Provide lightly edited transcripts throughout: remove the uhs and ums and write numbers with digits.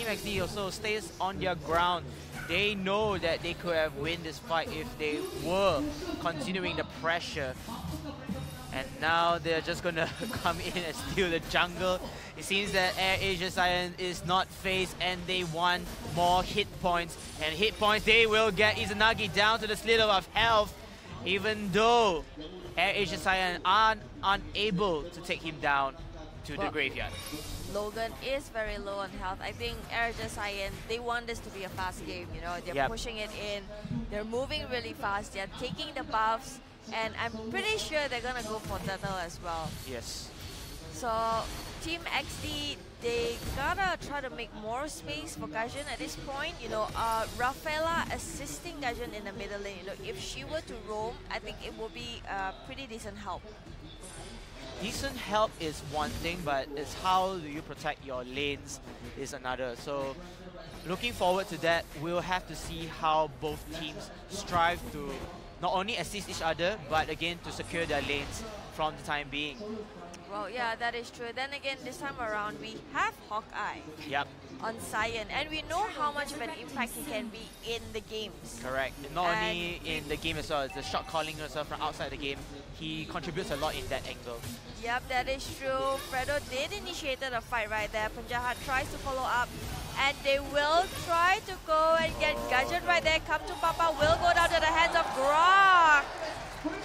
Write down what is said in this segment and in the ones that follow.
Team XD also stays on their ground. They know that they could have won this fight if they were continuing the pressure. And now they're just gonna come in and steal the jungle. It seems that SAIYAN is not phased and they want more hit points. And hit points they will get Izanagi down to the slither of health, even though SAIYAN are unable to take him down to the graveyard. Logan is very low on health. I think SAIYAN, they want this to be a fast game, you know. They're pushing it in, they're moving really fast, they're taking the buffs, and I'm pretty sure they're gonna go for Turtle as well. Yes. So Team XD, they gotta try to make more space for Gajan at this point. You know, Rafaela assisting Gajan in the middle lane. You know, if she were to roam, I think it will be pretty decent help. Decent help is one thing, but it's how do you protect your lanes is another. So looking forward to that, we'll have to see how both teams strive to not only assist each other, but again to secure their lanes from the time being. Well, yeah, that is true. Then again, this time around, we have Hawkeye on SAIYAN, and we know how much of an impact he can be in the games. Correct. Not only in the game as well, the shot calling as well from outside the game. He contributes a lot in that angle. Yep, that is true. Fredo did initiate the fight right there. Penjahat tries to follow up, and they will try to go and get Gajan right there. Come to Papa will go down to the hands of Grok.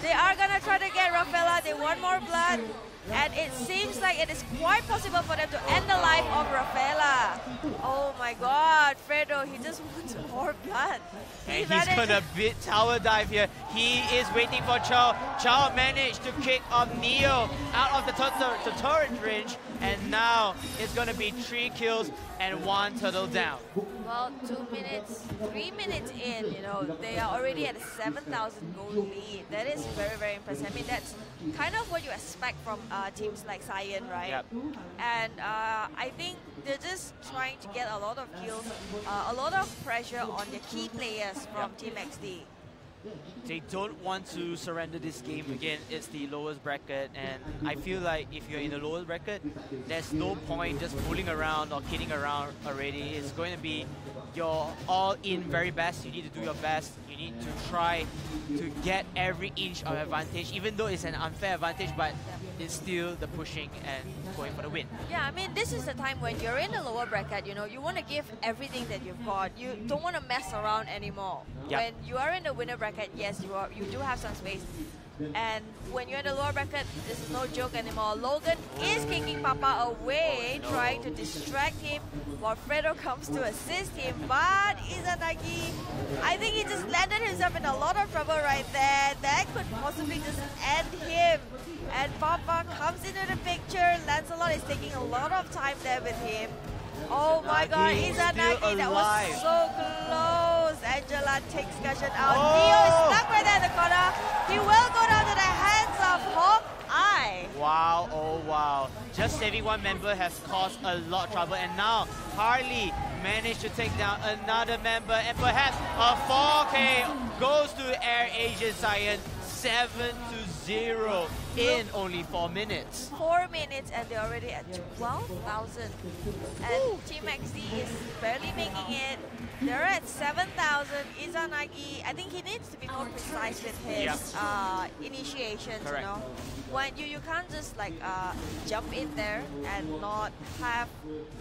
They are gonna try to get Rafaela. They want more blood. And it seems like it is quite possible for them to end the life of Rafaela. Oh my god, Fredo, he just wants more blood. And he's gonna bit tower dive here. He is waiting for Chow. Chow managed to kick off Neo out of the turret range. And now it's gonna be 3 kills and 1 turtle down. Well, 2 minutes, 3 minutes in, you know, they are already at a 7,000 gold lead. That is very, very impressive. I mean, that's kind of what you expect from teams like SAIYAN, right? Yep. And I think they're just trying to get a lot of kills, a lot of pressure on the key players from Team XD. They don't want to surrender this game. Again, it's the lowest bracket, and I feel like if you're in the lowest bracket, there's no point just fooling around or kidding around already. It's going to be your all-in very best. You need to do your best. You need to try to get every inch of advantage, even though it's an unfair advantage, but it's still the pushing and going for the win. Yeah, I mean, this is the time when you're in the lower bracket, you know, you want to give everything that you've got. You don't want to mess around anymore. Yep. When you are in the winner bracket, yes, you do have some space. And when you're in the lower bracket, this is no joke anymore. Logan is kicking Papa away, trying to distract him, while Fredo comes to assist him. But Izanagi, I think he just landed himself in a lot of trouble right there. That could possibly just end him. And Papa comes into the picture. Lancelot is taking a lot of time there with him. Oh my god, Izanagi, that was so close. Angela takes Gajan out. Neo is stuck right there in the corner. He will go down to the hands of Hawkeye. Wow, oh wow. Just saving one member has caused a lot of trouble, and now Harley managed to take down another member, and perhaps a 4K goes to SAIYAN 7-0 in only 4 minutes. 4 minutes and they're already at 12,000. And Team XD is barely making it. They're at 7,000. Izanagi, I think he needs to be more precise with his initiations, you know. When you can't just like jump in there and not have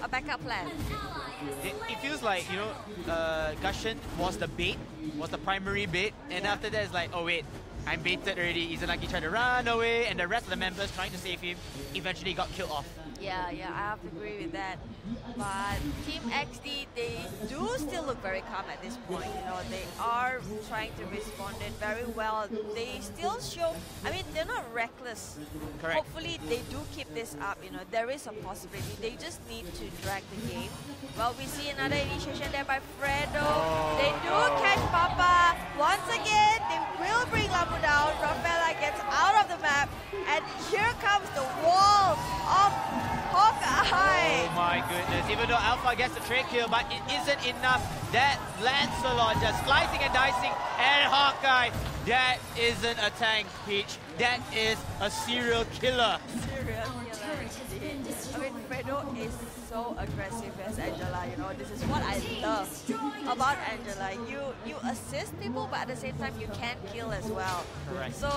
a backup plan. It feels like, you know, Gajan was the bait, was the primary bait, and after that it's like, oh wait, I'm baited already. Izanagi tried to run away, and the rest of the members trying to save him eventually got killed off. Yeah, I have to agree with that. But Team XD, they do still look very calm at this point. You know, they are trying to respond it very well. They still show, I mean, they're not reckless. Correct. Hopefully, they do keep this up. You know, there is a possibility. They just need to drag the game. Well, we see another initiation there by Fredo. They do catch Papa. Once again, they will bring Lamu down. Rafaela gets out of the map. And here comes the wall of Hawkeye. Oh my goodness. Even though Alpha gets the trade kill, but it isn't enough. That Lancelot just slicing and dicing. And Hawkeye, that isn't a tank, Peach. That is a serial killer. Serial killer. I mean, Fredo is so aggressive as Angela, you know. This is what I love about Angela. You assist people, but at the same time, you can kill as well. Correct. So,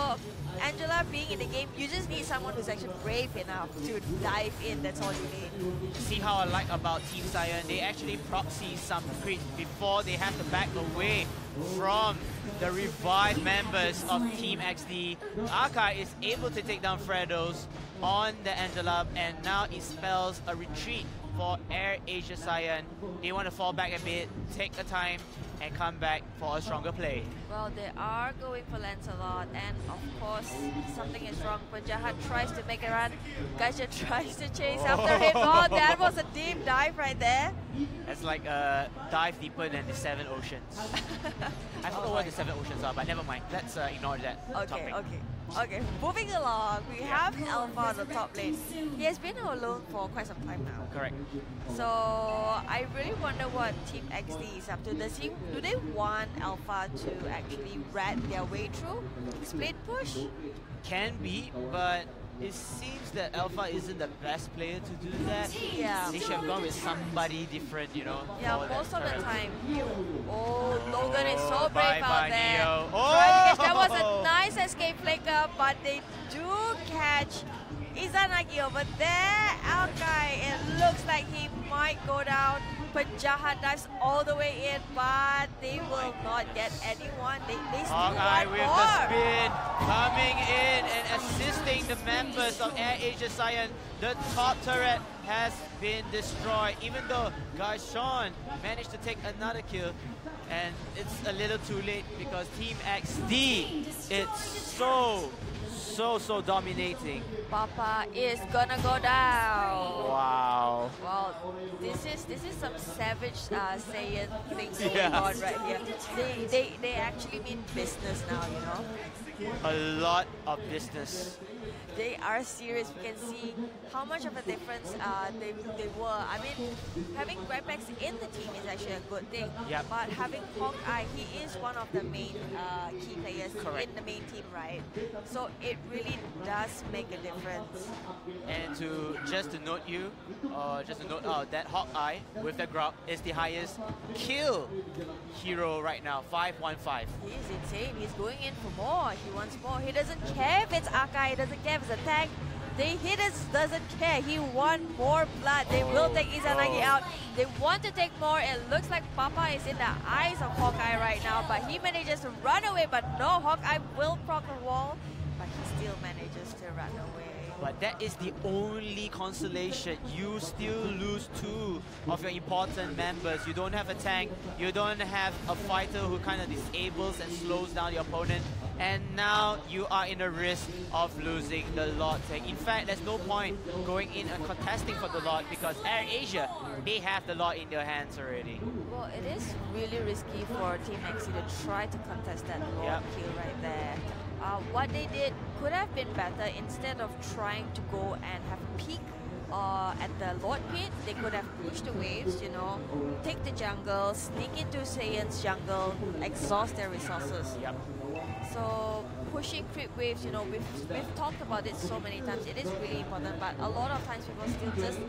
Angela being in the game, you just need someone who's actually brave enough to dive in. That's all you need. See how I like about Team SAIYAN? They actually proxy some creep before they have to back away from the revived members of Team XD. Akai is able to take down Fredos on the Angela, and now it spells a retreat for Air Asia SAIYAN. They want to fall back a bit, take the time, and come back for a stronger play. Well, they are going for Lancelot, and of course, something is wrong. But Jahat tries to make a run. Gaja tries to chase after him. Oh, that was a deep dive right there. That's like a dive deeper than the 7 oceans. I don't know what the 7 oceans are, but never mind. Let's ignore that topic. Okay, moving along, we have Alpha on the top lane. He has been alone for quite some time now. Correct. So I really wonder what Team XD is up to. Do they want Alpha to actually rat their way through? Split push? Can be, but it seems that Alpha isn't the best player to do that. Yeah. They should have gone with somebody different, you know. Yeah, most of the time. Oh, Logan is so brave bye out there. Neo. Trying to catch. That was a nice escape flicker, but they do catch Izanagi over there. Alkai, it looks like he might go down. But Jahat dives all the way in, but they will not get anyone. They still Hawkeye want with more. the spin, coming in and assisting the members of Air Asia SAIYAN. The top turret has been destroyed, even though Gaishan managed to take another kill. And it's a little too late because Team XD, it's so dominating. Papa is gonna go down. Wow. Well, this is some savage Saiyan things going Yeah. on right here. They actually mean business now, you know. A lot of business. They are serious. We can see how much of a difference they were. I mean, having Grandmax in the team is actually a good thing. Yep. But having Hawkeye, he is one of the main key players Correct. in the main team, right? So it really does make a difference. And just to note that Hawkeye with the Grub is the highest kill hero right now, 515. He is insane. He's going in for more. He wants more. He doesn't care if it's Akai. He doesn't care if it's a tank. He doesn't care. He wants more blood. They will take Izanagi out. They want to take more. It looks like Papa is in the eyes of Hawkeye right now, but he manages to run away. But no, Hawkeye will proc a wall, but he still manages to run away. But that is the only consolation. You still lose 2 of your important members. You don't have a tank. You don't have a fighter who kind of disables and slows down your opponent. And now you are in the risk of losing the Lord tank. In fact, there's no point going in and contesting for the Lord because Air Asia, they have the Lord in their hands already. Well, it is really risky for Team XC to try to contest that Lord kill right there. What they did could have been better. Instead of trying to go and have a peek at the Lord pit, they could have pushed the waves, you know, take the jungle, sneak into Saiyan's jungle, exhaust their resources. Yep. So pushing creep waves, you know, we've talked about it so many times. It is really important, but a lot of times people still just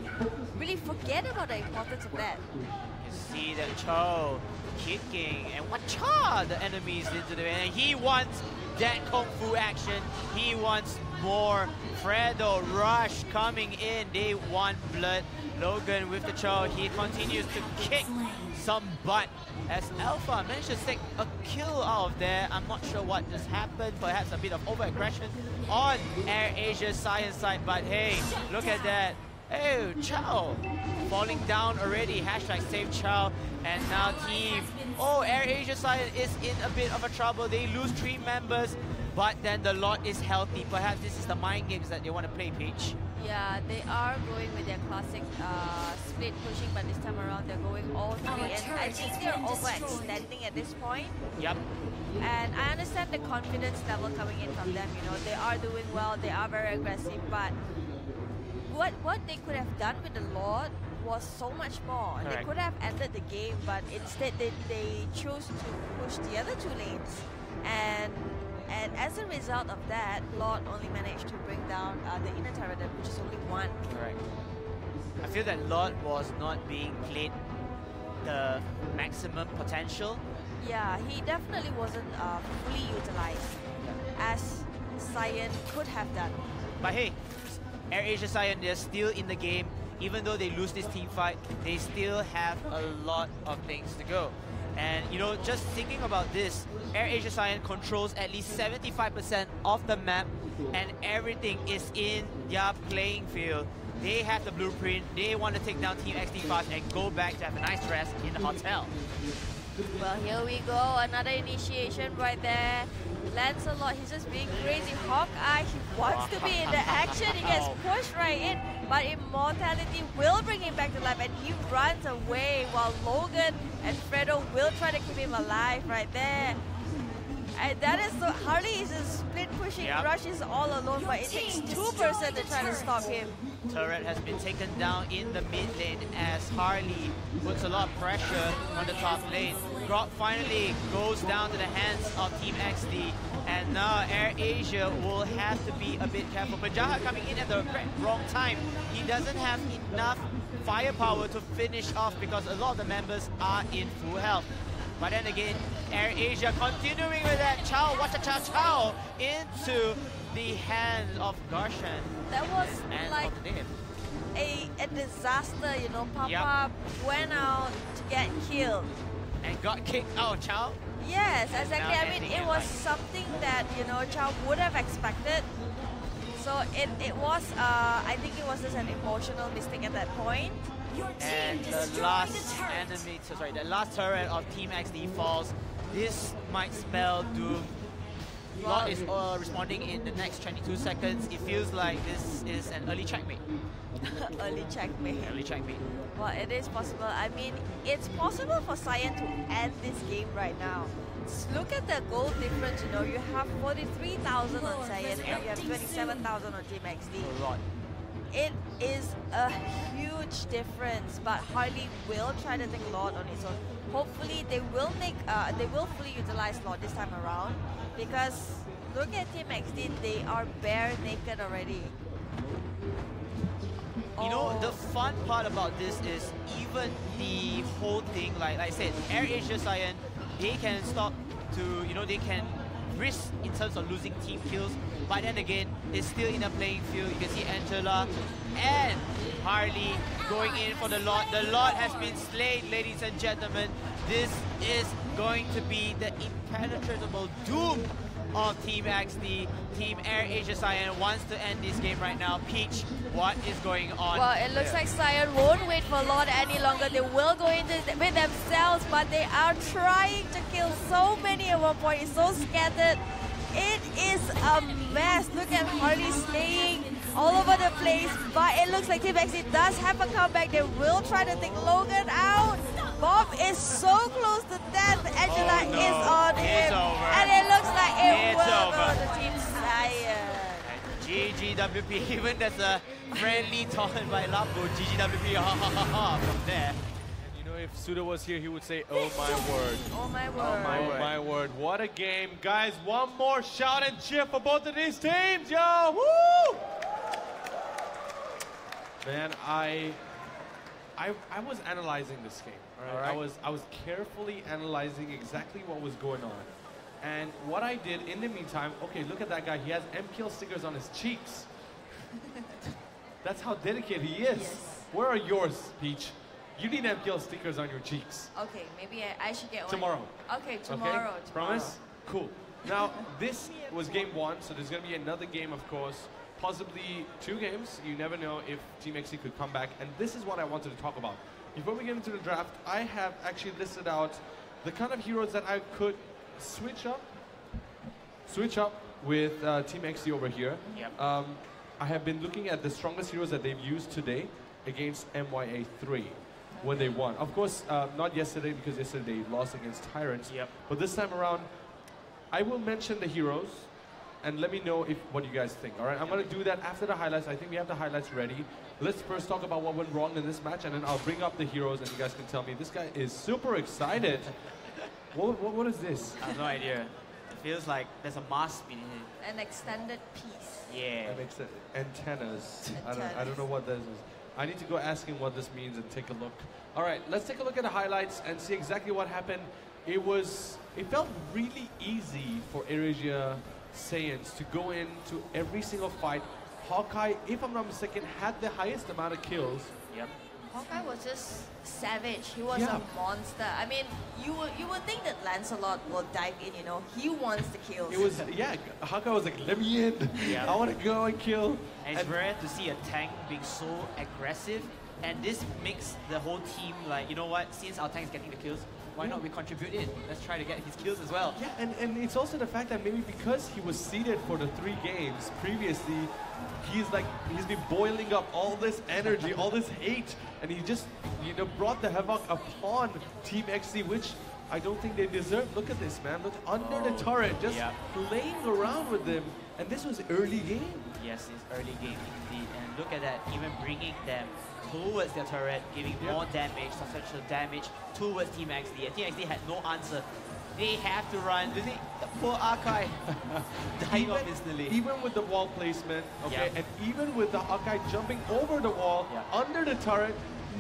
really forget about the importance of that. You see that Cho kicking and what Cha the enemies into the and he wants that Kung Fu action. He wants more. Fredo Rush coming in. They want blood. Logan with the Cho. He continues to kick some butt as Alpha managed to take a kill out of there. I'm not sure what just happened. Perhaps a bit of over-aggression on Air Asia SAIYAN side. But hey, look at that. Hey, Chow falling down already. Hashtag save Chow. And now team. Oh, Air Asia SAIYAN is in a bit of a trouble. They lose 3 members. But then the Lord is healthy. Perhaps this is the mind games that they want to play, Peach. Yeah, they are going with their classic split pushing, but this time around they're going all 3. And I think they're overextending at this point. Yep. And I understand the confidence level coming in from them. You know, they are doing well. They are very aggressive. But what they could have done with the Lord was so much more. Correct. They could have ended the game, but instead they chose to push the other 2 lanes. And as a result of that, Lord only managed to bring down the inner turret, which is only 1. Correct. I feel that Lord was not being played the maximum potential. Yeah, he definitely wasn't fully utilized as SAIYAN could have done. But hey, AirAsia SAIYAN, they're still in the game. Even though they lose this team fight, they still have a lot of things to go. And you know, just thinking about this, AirAsia SAIYAN controls at least 75% of the map, and everything is in their playing field. They have the blueprint, they want to take down Team XD fast and go back to have a nice rest in the hotel. Well, here we go, another initiation right there. Lancelot, he's just being crazy. Hawkeye, he wants to be in the action. He gets pushed right in, but Immortality will bring him back to life, and he runs away while Logan and Fredo will try to keep him alive right there. And that is so, Harley is just split pushing, Rush is all alone, but it takes two-person to try to stop him. Turret has been taken down in the mid lane as Harley puts a lot of pressure on the top lane. Grok finally goes down to the hands of Team XD, and now AirAsia will have to be a bit careful. But Jaha coming in at the wrong time. He doesn't have enough firepower to finish off because a lot of the members are in full health. But then again, AirAsia continuing with that Chow, watch the Chow into the hands of Garshan. That was like a disaster, you know. Papa went out to get killed. And got kicked out, Chow? Yes, exactly. I mean, it was something that, you know, Chow would have expected. So it was, I think it was just an emotional mistake at that point. And the last enemy, the last turret of Team XD falls. This might spell doom. Lord is responding in the next 22 seconds. It feels like this is an early checkmate. Early checkmate. Early checkmate. Well, it is possible. I mean, it's possible for SAIYAN to end this game right now. Just look at the goal difference, you know. You have 43,000 on SAIYAN and you have 27,000 on Team XD. A lot. It is a huge difference, but Harley will try to take Lord on his own. Hopefully, they will fully utilize Lord this time around, because look at Team XD, they are bare naked already. You know, the fun part about this is even the whole thing, like I said, AirAsia SAIYAN, they can stop to, you know, they can risk in terms of losing team kills, but then again, it's still in a playing field. You can see Angela and Harley going in for the Lord. The Lord has been slain, ladies and gentlemen. This is going to be the impenetrable doom of Team XD. Team AirAsia SAIYAN wants to end this game right now. Peach, what is going on? Well, it looks like SAIYAN won't wait for Lord any longer. They will go into with themselves, but they are trying to kill so many at one point. It's so scattered. It is a mess. Look at Harley slaying all over the place, but it looks like Team XD does have a comeback. They will try to take Logan out. Bob is so close to death. Angela is on him. And it looks like it will go to Team SAIYAN. GGWP, even there's a friendly taunt by Lapu. GGWP, ha ha ha ha, from there. You know, if Suda was here, he would say, oh my word. Oh my word. Oh my, my word. What a game. Guys, one more shout and cheer for both of these teams, yo! Woo! Man, I was analyzing this game. All right? I was carefully analyzing exactly what was going on. And what I did in the meantime, okay, look at that guy. He has MPL stickers on his cheeks. That's how dedicated he is. Yes. Where are yours, Peach? You need MPL stickers on your cheeks. Okay, maybe I should get one. Tomorrow. Okay, tomorrow. Okay? Promise? Cool. Now, this was game one, so there's going to be another game, of course. Possibly 2 games. You never know if Team XD could come back. And this is what I wanted to talk about. Before we get into the draft, I have actually listed out the kind of heroes that I could switch up with Team XD over here. Yep. I have been looking at the strongest heroes that they've used today against MYA3 when they won. Of course, not yesterday, because yesterday they lost against Tyrants. Yep. But this time around, I will mention the heroes and let me know what you guys think. All right, I'm going to do that after the highlights. I think we have the highlights ready. Let's first talk about what went wrong in this match, and then I'll bring up the heroes, and you guys can tell me. This guy is super excited. What is this? I have no idea. It feels like there's a mask beneath it. An extended piece. Yeah. Antennas. I don't know what this is. I need to go ask him what this means and take a look. All right, let's take a look at the highlights and see exactly what happened. It felt really easy for Asia SAIYANs to go into every single fight. Hawkeye, if I'm not mistaken, had the highest amount of kills. Yep. Hawkeye was just savage. He was Yeah. a monster. I mean, you would think that Lancelot will dive in, you know. He wants the kills. It was, yeah, Hawkeye was like, let me in. Yeah. I want to go and kill. And it's rare to see a tank being so aggressive, and this makes the whole team like, you know what, since our tank is getting the kills, why not we contribute it? Let's try to get his kills as well. Yeah, and it's also the fact that maybe because he was seeded for the 3 games previously, he's been boiling up all this energy, all this hate, and he just, you know, brought the havoc upon Team XD, which I don't think they deserve. Look at this, man. Look under the turret, just playing around with them. And this was early game. Yes, it's early game indeed. And look at that, even bringing them towards their turret, giving more damage, substantial damage towards Team XD. And Team XD had no answer. They have to run. The poor Arkai dying off instantly. Even with the wall placement, okay, and even with the Arkai jumping over the wall, under the turret,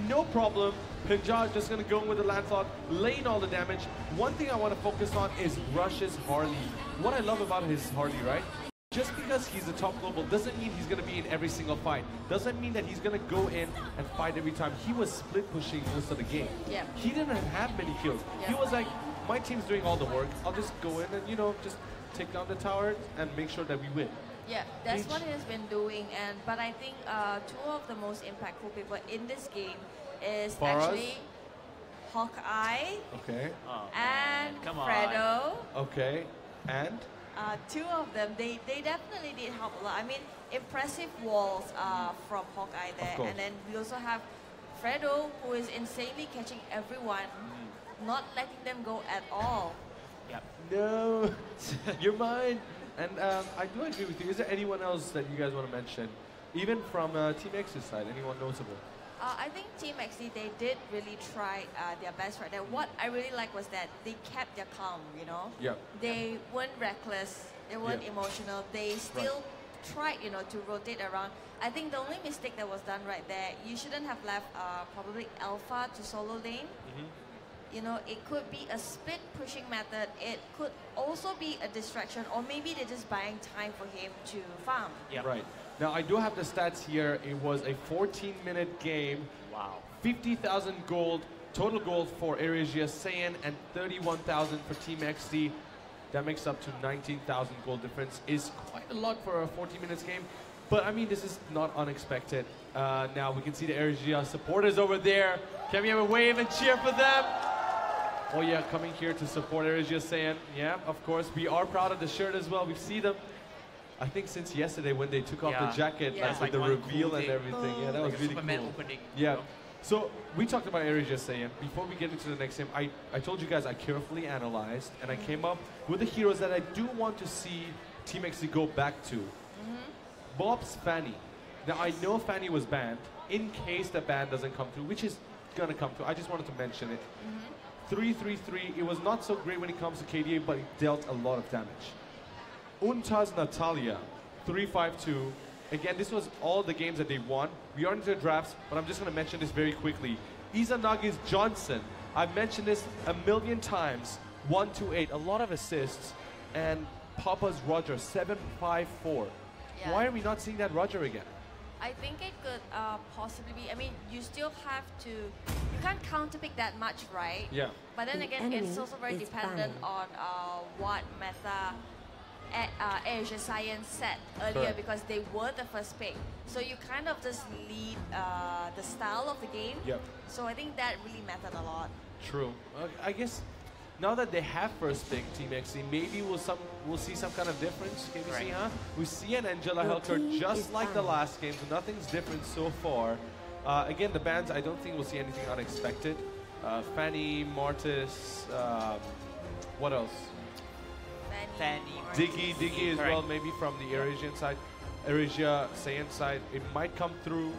no problem. Pinjar just going to go in with the Lancelot, laying all the damage. One thing I want to focus on is Rush's Harley. What I love about his Harley, right? Just because he's the top global doesn't mean he's going to be in every single fight. Doesn't mean that he's going to go in and fight every time. He was split pushing most of the game. Yeah. He didn't have many kills. Yeah. He was like, my team's doing all the work. I'll just go in and, you know, just take down the tower and make sure that we win. Yeah, that's what he has been doing. But I think 2 of the most impactful people in this game is actually Hawkeye and Fredo. Okay, and? 2 of them, they definitely did help a lot. I mean, impressive walls from Hawkeye there. And then we also have Fredo, who is insanely catching everyone, not letting them go at all. Yep. No, you're mine. And I do agree with you. Is there anyone else that you guys want to mention? Even from Team X's side, anyone noticeable? I think Team XD, they did really try their best right there. What I really like was that they kept their calm, you know? Yep. They weren't reckless, they weren't emotional, they still tried, you know, to rotate around. I think the only mistake that was done right there, you shouldn't have left probably Alpha to solo lane. You know, it could be a split pushing method, it could also be a distraction, or maybe they're just buying time for him to farm. Yep. Right. Now, I do have the stats here. It was a 14-minute game. Wow. 50,000 gold, total gold for Asia SAIYAN, and 31,000 for Team XD. That makes up to 19,000 gold difference. Is quite a lot for a 14 minutes game. But, I mean, this is not unexpected. Now, we can see the Asia supporters over there. Can we have a wave and cheer for them? Oh, yeah, coming here to support Asia SAIYAN. Yeah, of course. We are proud of the shirt as well. We see them. I think since yesterday when they took off the jacket, like the reveal cool and everything. Yeah, that was really Superman cool. opening. Yeah. So we talked about Asia SAIYAN. Before we get into the next game, I told you guys I carefully analyzed and I came up with the heroes that I do want to see Team XD go back to. Bob's Fanny. Now I know Fanny was banned. In case the ban doesn't come through, which is gonna come through, I just wanted to mention it. 3-3-3. It was not so great when it comes to KDA, but it dealt a lot of damage. Untaz Natalia, 3-5-2. Again, this was all the games that they won. We are into the drafts, but I'm just going to mention this very quickly. Izanagi's Johnson, I've mentioned this a million times. 1-2-8, a lot of assists. And Papa's Roger, 7-5-4. Yeah. Why are we not seeing that Roger again? I think it could possibly be, I mean, you still have to, you can't counterpick that much, right? Yeah. But then again, it's also very dependent on what meta Asia SAIYAN set earlier, because they were the first pick. So you kind of just lead the style of the game. Yep. So I think that really mattered a lot. True. I guess now that they have first pick Team XD, maybe we'll see some kind of difference. Can we see, huh? We see an Angela Helker just like the last game, so nothing's different so far. Again, the bans, I don't think we'll see anything unexpected. Fanny, Mortis, what else? Fanny, Diggy as well, maybe from the Eurasian side, Asia SAIYAN side. It might come through.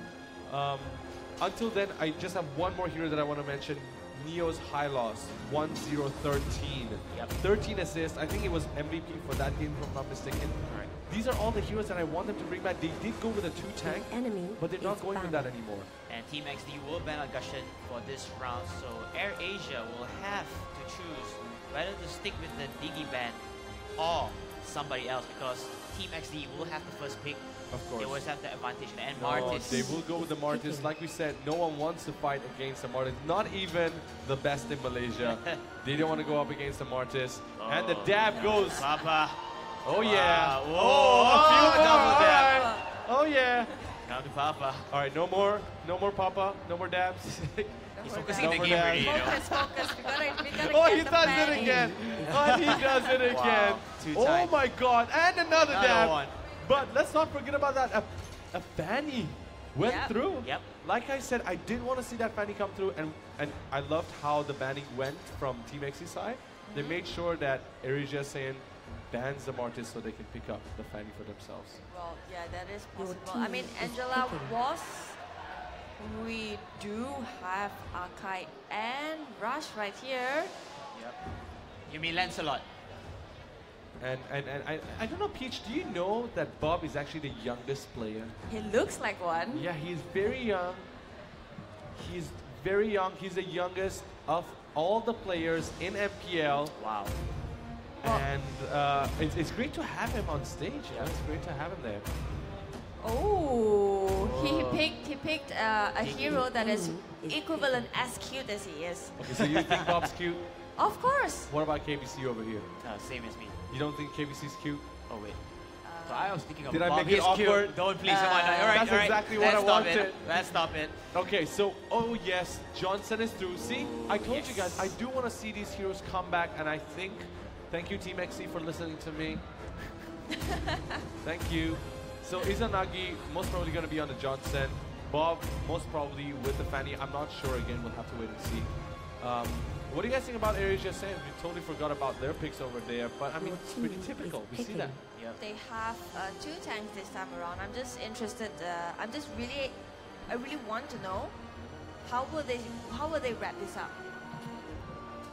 Until then, I just have one more hero that I want to mention. Neo's Hylos, 1-0-13. 13 assists. I think it was MVP for that game, if I'm not mistaken. these are all the heroes that I want them to bring back. They did go with a 2-tank, but they're not going with that anymore. And Team XD will ban on Gushen for this round, so Air Asia will have to choose whether to stick with the Digi ban or somebody else, because Team XD will have the first pick. Of course. They always have the advantage. And No, Martis. they will go with the Martis. Like we said, no one wants to fight against the Martis. Not even the best in Malaysia. They don't want to go up against the Martis. And the dab goes. Papa. Oh yeah. Whoa. Oh, a few more. Double dab. All right. Oh yeah. Down to Papa. All right, no more Papa, no more dabs. He's focusing No the more game dab. already, you know. Focus. We gotta Oh, get he the does it fanny. again. Oh, he does it again. Too Oh tight. my God, and another dab. one. But let's not forget about that. A fanny went Yep. through. Yep. Like I said, I did want to see that fanny come through, and I loved how the banning went from Team X's side. They made sure that Asia saying bans the Martis so they can pick up the fanny for themselves. Well, yeah, that is possible. I mean, Angela was. We do have Akai and Rush right here. Yep. You mean Lancelot? And I don't know, Peach, do you know that Bob is actually the youngest player? He looks like one. Yeah, he's very young. He's very young. He's the youngest of all the players in MPL. Wow. And it's great to have him on stage. Yeah, it's great to have him there. Oh, he picked a hero that is equivalent as cute as he is. Okay, so you think Bob's cute? Of course. What about KBC over here? Same as me. You don't think KBC's cute? Oh wait. So I was thinking of Did I Bob. make it He's awkward? Cute. Don't please, come on. All right, That's all right. exactly what Let's I stop wanted. It. Let's stop it. Okay, so, oh yes, Johnson is through. See, I told you Yes. guys, I do want to see these heroes come back, and I think, thank you Team XC for listening to me. Thank you. So Izanagi, most probably going to be on the Johnson. Bob, most probably with the Fanny. I'm not sure, again, we'll have to wait and see. What do you guys think about AirAsia saying? We totally forgot about their picks over there, but I mean, it's pretty typical. We see that. Yep. They have 2 tanks this time around. I'm just interested. I really want to know how will they wrap this up?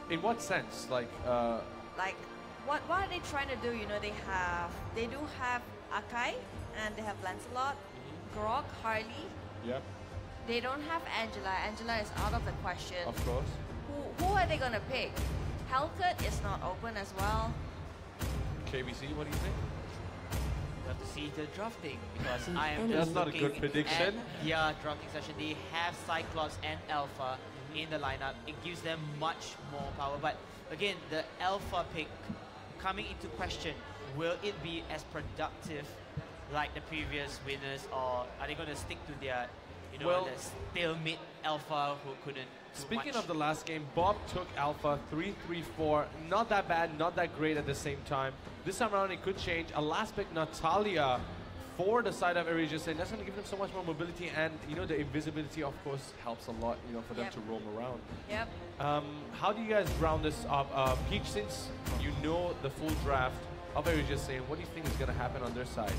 In what sense? Like, Like, what are they trying to do? You know, they do have Akai and they have Lancelot, Grok, Harley. yep, They don't have Angela. Angela is out of the question. of course. Who are they gonna pick? Hellcut is not open as well. KBC, what do you think? We have to see the drafting, because I am That's just not a looking good prediction. at their drafting session. They have Cyclops and Alpha in the lineup. It gives them much more power. But again, the Alpha pick coming into question, will it be as productive like the previous winners, or are they going to stick to their, Well, the stalemate Alpha who couldn't do Speaking much? of the last game, Bob took Alpha 3-3-4. Not that bad, not that great at the same time. This time around, it could change. A last pick, Natalia, for the side of Asia, saying that's going to give them so much more mobility, and the invisibility, of course, helps a lot, for them Yep. to roam around. Yep. How do you guys round this up? Peach, since you know the full draft of Asia, saying, what do you think is going to happen on their side?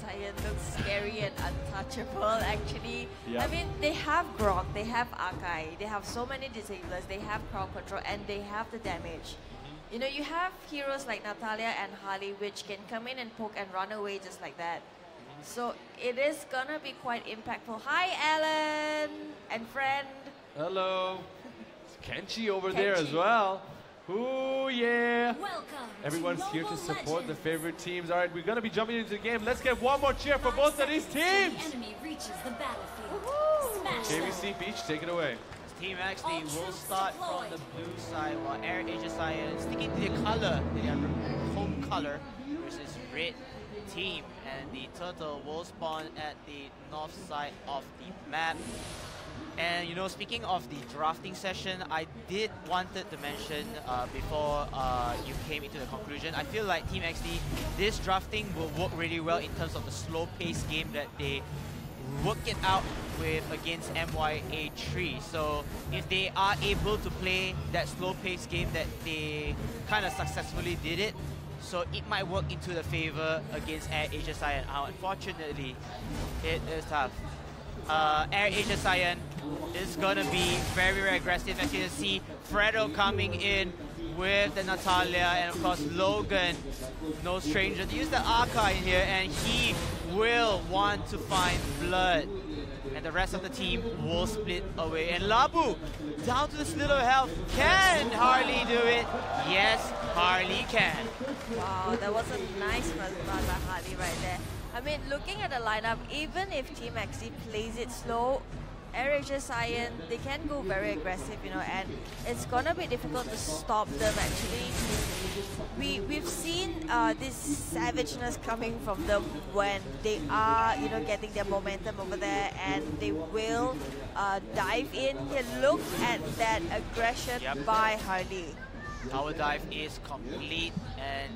SAIYAN looks scary and untouchable, actually. Yeah. I mean, they have Grok, they have Akai, they have so many disablers, they have crowd control, and they have the damage. You have heroes like Natalia and Harley, which can come in and poke and run away just like that. So it is gonna be quite impactful. Hi, Alan and friend. Hello. It's Kenchi over there as Kenchi. well. Ooh, yeah. Welcome. Everyone's here to Global support the Legends. favorite teams. All right, we're going to be jumping into the game. Let's get one more cheer for both of these teams. The enemy reaches the battlefield. Woohoo! Smash them. KBC Beach, take it away. Team XD All will troops start from deployed. the blue side, while Air Asia side sticking to their color, their home color, versus red team. And the turtle will spawn at the north side of the map. And speaking of the drafting session, I did wanted to mention before you came into the conclusion, I feel like Team XD, this drafting will work really well in terms of the slow-paced game that they work it out with against MYA3. So if they are able to play that slow-paced game that they kind of successfully did it, so it might work into the favor against Air Asia SAIYAN. Unfortunately, it is tough. Air Asia SAIYAN is gonna be very, very aggressive. As you can see, Fredo coming in with the Natalia, and of course Logan, no stranger to use the Arca in here, and he will want to find blood. And the rest of the team will split away. And Labu, down to this little health. Can Harley do it? Yes, Harley can. Wow, that was a nice first blood by Harley right there. I mean, looking at the lineup, even if Team XD plays it slow, AirAsia SAIYAN, they can go very aggressive, you know, and it's gonna be difficult to stop them actually. We've seen this savageness coming from them when they are, you know, getting their momentum over there, and they will dive in. Here, look at that aggression by Harley. Tower dive is complete, and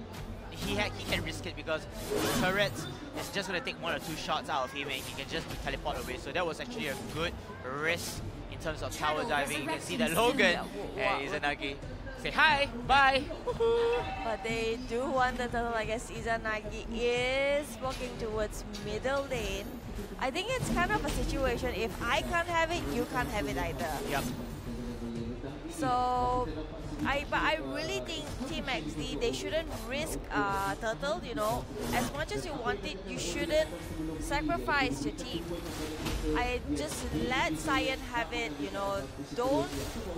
he can risk it because the turret is just going to take 1 or 2 shots out of him, and he can just teleport away. So that was actually a good risk in terms of tower diving. You can see that Logan and Izanagi say hi, bye. But they do want the turtle. I guess Izanagi is walking towards middle lane. I think it's kind of a situation, if I can't have it, you can't have it either. Yep. So, but I really think Team XD, they shouldn't risk turtle, you know. As much as you want it, you shouldn't sacrifice your team. I just let SAIYAN have it, you know. Don't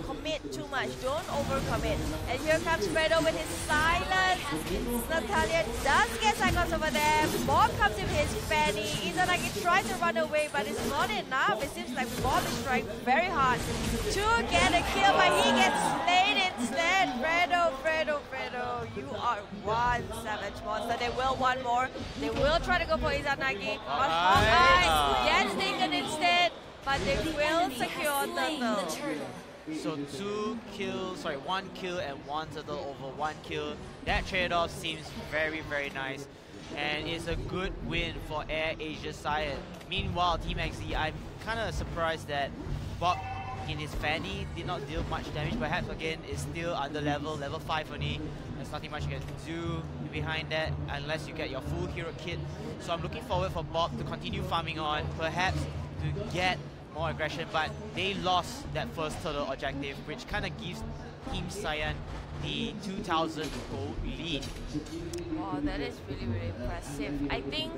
commit too much, don't overcommit. And here comes Fredo with his silence. Natalia does get cycles over there. Bob comes in with his Fanny. Izanagi tries to run away, but it's not enough. It seems like Bob is trying very hard to get a kill, but he gets slain instead. Fredo, you are one savage monster. They will want more. They will try to go for Izanagi. But Hawkeye gets taken instead, but they will secure turtle. So 1 kill and 1 turtle over 1 kill. That trade-off seems very, very nice. And it's a good win for AirAsia SAIYAN. Meanwhile, Team XD, I'm kind of surprised that Bob in his Fanny did not deal much damage. Perhaps again is still under level 5 only. There's nothing much you can do behind that unless you get your full hero kit. So I'm looking forward for Bob to continue farming on, perhaps to get more aggression, but they lost that first turtle objective, which kind of gives Team SAIYAN the 2,000 gold lead. Wow, that is really, really impressive. I think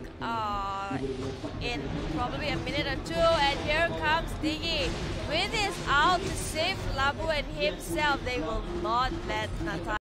in probably a minute or two, and here comes Diggy with his ult to save Labu and himself. They will not let Natalia